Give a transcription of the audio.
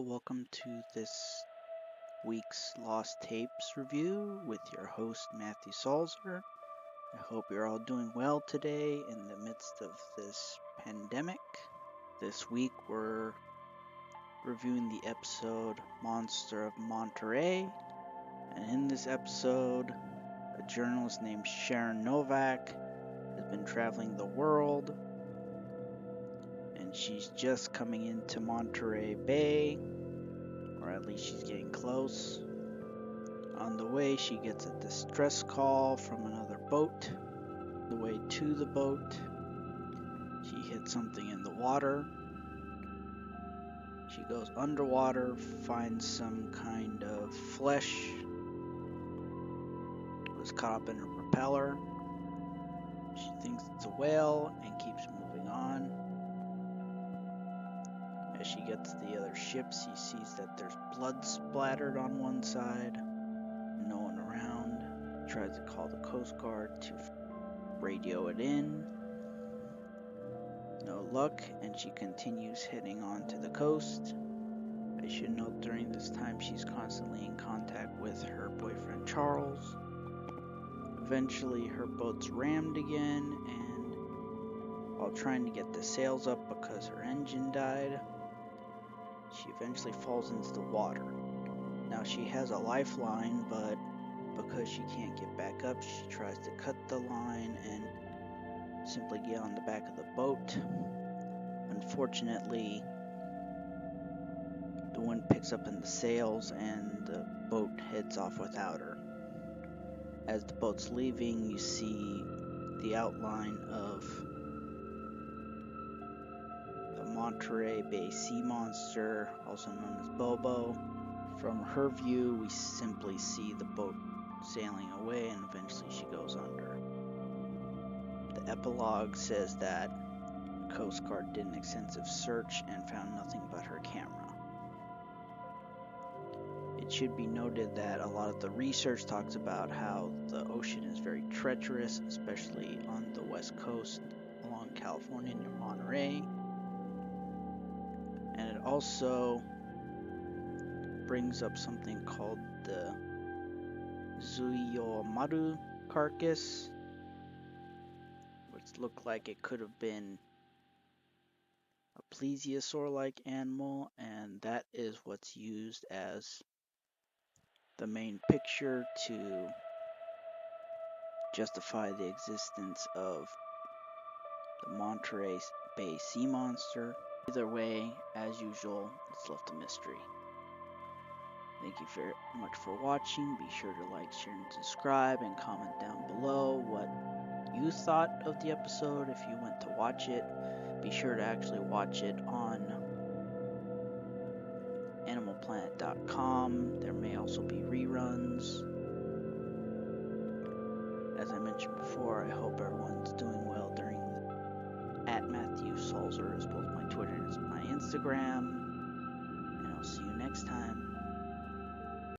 welcome to this week's Lost Tapes review with your host Matthew Salzer. I hope you're all doing well today in the midst of this pandemic. This week we're reviewing the episode Monster of Monterey, and in this episode, a journalist named Sharon Novak has been traveling the world, and she's just coming into Monterey Bay, or at least she's getting close. On the way, she gets a distress call from another boat. On the way to the boat, she hits something in the water. She goes underwater, finds some kind of flesh. It was caught up in her propeller. She thinks it's a whale and keeps moving on. As she gets to the other ships, she sees that there's blood splattered on one side. No one around. Tries to call the Coast Guard to radio it in. No luck, and she continues heading on to the coast. I should note during this time she's constantly in contact with her boyfriend Charles. Eventually her boat's rammed again, and while trying to get the sails up because her engine died, she eventually falls into the water. Now she has a lifeline, but because she can't get back up, she tries to cut the line and simply get on the back of the boat. Unfortunately, the wind picks up in the sails and the boat heads off without her. As the boat's leaving, you see the outline of the Monterey Bay sea monster, also known as Bobo. From her view, we simply see the boat sailing away, and eventually she goes under. The epilogue says that the Coast Guard did an extensive search and found nothing but her camera. It should be noted that a lot of the research talks about how the ocean is very treacherous, especially on the west coast along California near Monterey. And it also brings up something called the Zuiyomaru carcass, which looked like it could have been a plesiosaur-like animal, and that is what's used as the main picture to justify the existence of the Monterey Bay sea monster. Either way, as usual, it's left a mystery. Thank you very much for watching. Be sure to like, share, and subscribe, and comment down below what you thought of the episode if you went to watch it. Be sure to actually watch it on animalplanet.com. There may also be reruns. As I mentioned before, I hope everyone's doing well during @Matthew Salzer is both my Twitter and my Instagram.